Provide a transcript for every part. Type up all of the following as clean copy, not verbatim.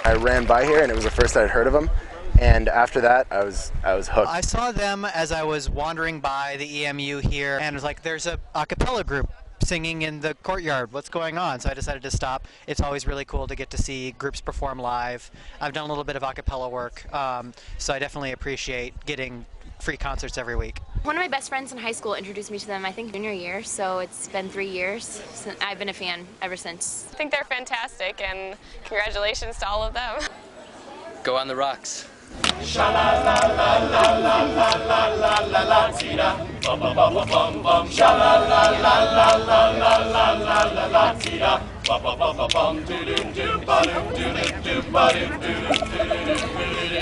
I ran by here, and it was the first I'd heard of them. And after that, I was hooked. I saw them as I was wandering by the EMU here, and it was like, there's a cappella group singing in the courtyard. What's going on? So I decided to stop. It's always really cool to get to see groups perform live. I've done a little bit of a cappella work, so I definitely appreciate getting free concerts every week. One of my best friends in high school introduced me to them, I think, junior year, so it's been 3 years since I've been a fan ever since. I think they're fantastic, and congratulations to all of them. Go on the rocks.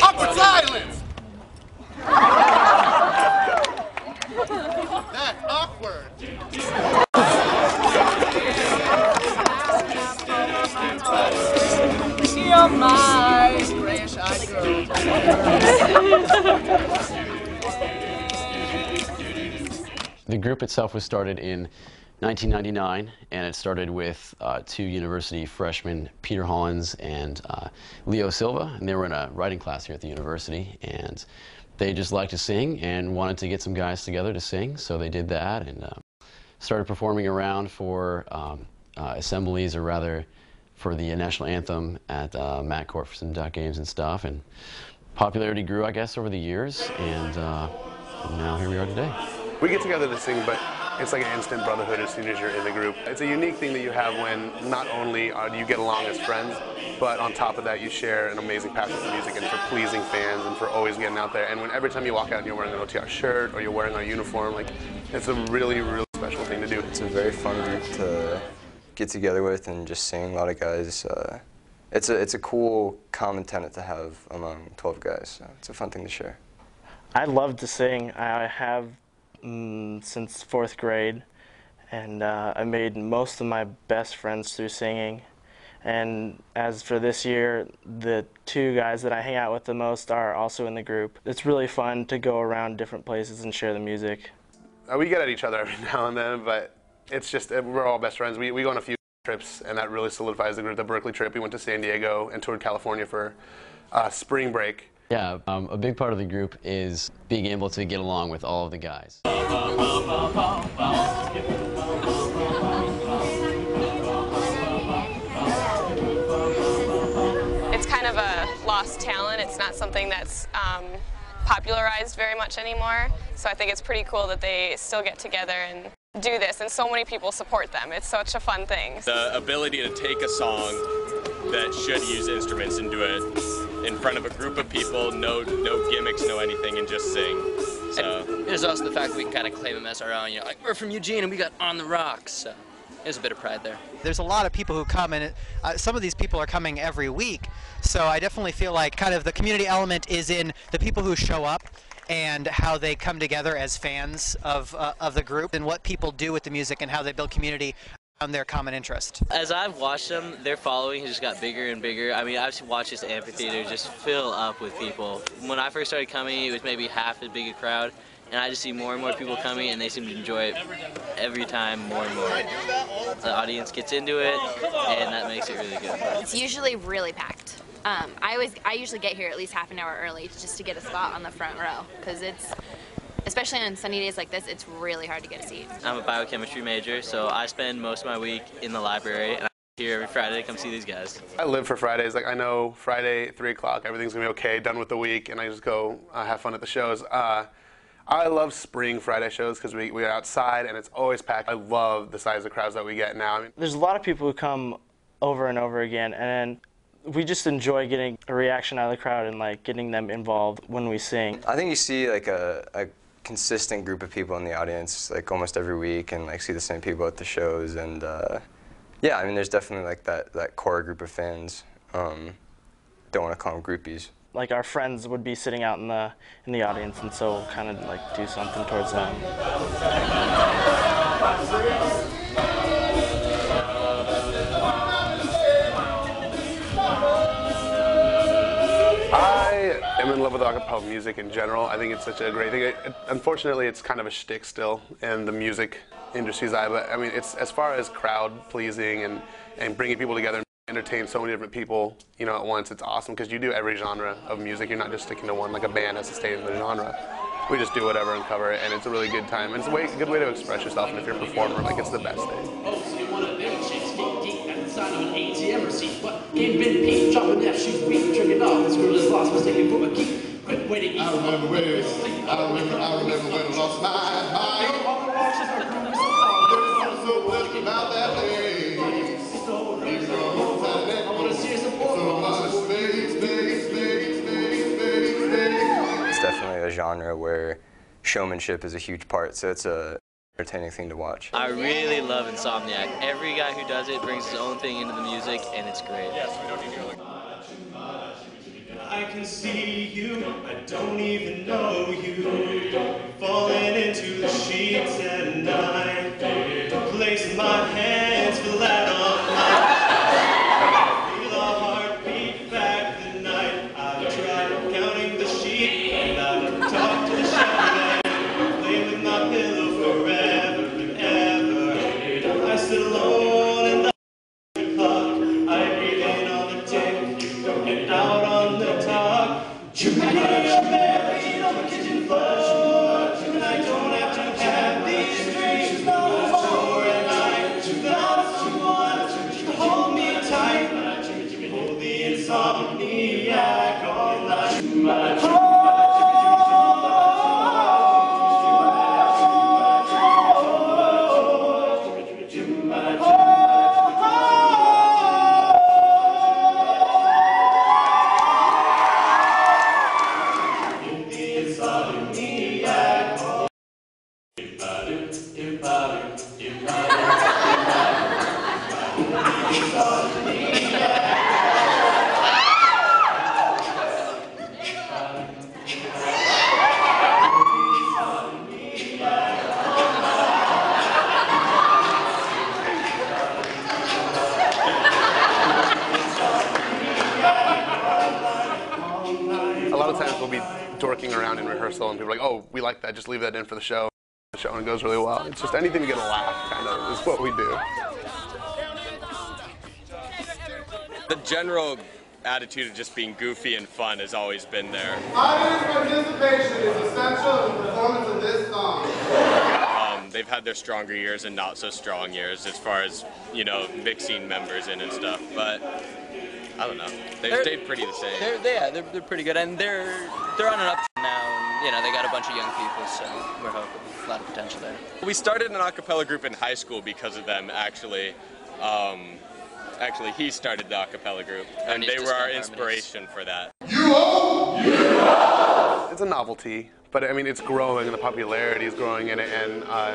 Awkward silence! That's awkward. You're my grayish-eyed girl. The group itself was started in 1999, and it started with two university freshmen, Peter Hollins and Leo Silva, and they were in a writing class here at the university, and they just liked to sing and wanted to get some guys together to sing, so they did that and started performing around for assemblies, or rather for the national anthem at Mat Court for some duck games and stuff, and popularity grew, I guess, over the years, and now here we are today. We get together to sing, but it's like an instant brotherhood as soon as you're in the group. It's a unique thing that you have when not only do you get along as friends, but on top of that you share an amazing passion for music and for pleasing fans and for always getting out there. And when every time you walk out and you're wearing an OTR shirt or you're wearing our uniform, like, it's a really, really special thing to do. It's a very fun group to get together with and just sing. A lot of guys. It's a cool common tenet to have among 12 guys. So it's a fun thing to share. I love to sing. I have since 4th grade, and I made most of my best friends through singing. And as for this year, the two guys that I hang out with the most are also in the group. It's really fun to go around different places and share the music. We get at each other every now and then, but it's just, we're all best friends. We go on a few trips, and that really solidifies the group. The Berkeley trip, we went to San Diego and toured California for spring break. Yeah, a big part of the group is being able to get along with all of the guys. It's kind of a lost talent. It's not something that's popularized very much anymore. So I think it's pretty cool that they still get together and do this, and so many people support them. It's such a fun thing. The ability to take a song that should use instruments and do it in front of a group of people, no gimmicks, no anything, and just sing. So there's also the fact that we can kind of claim them as our own. You know, like, we're from Eugene and we got On the Rocks. So there's a bit of pride there. There's a lot of people who come, and some of these people are coming every week. So I definitely feel like kind of the community element is in the people who show up and how they come together as fans of the group, and what people do with the music and how they build community on their common interest. As I've watched them, their following has just got bigger and bigger. I mean, I've watched this amphitheater just fill up with people. When I first started coming, it was maybe half as big a crowd, and I just see more and more people coming, and they seem to enjoy it every time more and more. The audience gets into it, and that makes it really good. It's usually really packed. I usually get here at least half an hour early just to get a spot on the front row, because it's, especially on sunny days like this, it's really hard to get a seat. I'm a biochemistry major, so I spend most of my week in the library, and I'm here every Friday to come see these guys. I live for Fridays. Like, I know Friday at 3 o'clock, everything's gonna be okay, done with the week, and I just go have fun at the shows. I love spring Friday shows because we are outside and it's always packed. I love the size of crowds that we get now. There's a lot of people who come over and over again, and we just enjoy getting a reaction out of the crowd and like getting them involved when we sing. I think you see like a consistent group of people in the audience like almost every week, and like see the same people at the shows, and yeah, I mean there's definitely like that core group of fans. Don't want to call them groupies. Like our friends would be sitting out in the audience, and so we'll kind of like do something towards them. I am in love with acapella music in general. I think it's such a great thing. Unfortunately, it's kind of a shtick still in the music industry's eye, but I mean, it's as far as crowd pleasing and bringing people together. entertain so many different people, you know, at once. It's awesome because you do every genre of music. You're not just sticking to one, like a band has to stay in the genre. We just do whatever and cover it, and it's a really good time. And it's a good way to express yourself, and if you're a performer, like, it's the best thing. Oh, so you want a big chicks get deep at the sign of an ATM receipt, but ain't been peep, dropping F, she's weak, trick it off, this girl is lost, mistaken for a key. Quit waiting. I remember when I lost my mind. So much about that day. It's definitely a genre where showmanship is a huge part, so it's a entertaining thing to watch. I really love Insomniac. Every guy who does it brings his own thing into the music, and it's great. Yes, we don't need to go like I can see you, I don't even know you, falling into the sheets at night, placing my hands flat on mine, feel a heartbeat back the night, I've tried counting the sheep, and I've talked to the shepherd, play with my pillow forever and ever, I sit alone in the clock, I breathe in on the tick, and out on the talk. You can get your bare feet on the kitchen floor, and I don't have to have these dreams no more. And I found someone to hold me tight, hold the insomniac all night. A lot of times we'll be dorking around in rehearsal and people are like, oh, we like that, just leave that in for the show. The show, and it goes really well. It's just anything to get a laugh, kind of, is what we do. The general attitude of just being goofy and fun has always been there. Audience participation is essential in the performance of this song. They've had their stronger years and not so strong years as far as, you know, mixing members in and stuff, but I don't know. They've stayed pretty the same. They're pretty good, and they're on an up now, and you know they got a bunch of young people, so we're hoping a lot of potential there. We started an a cappella group in high school because of them, actually. Actually, he started the a cappella group, and they were our inspiration for that. It's a novelty, but I mean it's growing, and the popularity is growing, and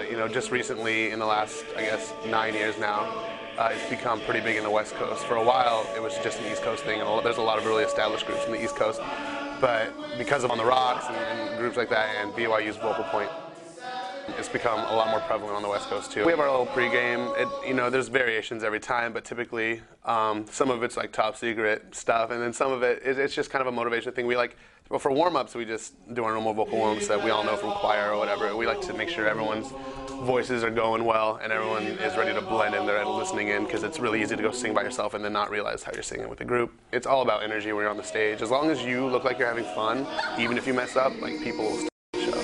you know, just recently in the last, I guess, 9 years now, it's become pretty big in the West Coast. For a while, it was just an East Coast thing, and there's a lot of really established groups in the East Coast. But because of On the Rocks and groups like that, and BYU's Vocal Point, it's become a lot more prevalent on the West Coast too. We have our little pregame. You know, there's variations every time, but typically some of it's like top secret stuff, and then some of it's just kind of a motivation thing. We like, well, for warm-ups, we just do our normal vocal warm-ups that we all know from choir or whatever. We like to make sure everyone's voices are going well and everyone is ready to blend in, they're listening in, because it's really easy to go sing by yourself and then not realize how you're singing with a group. It's all about energy when you're on the stage. As long as you look like you're having fun, even if you mess up, like, people will still show.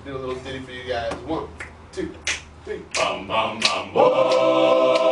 Do a little ditty for you guys. 1, 2, 3. Bum bum bum. Whoa.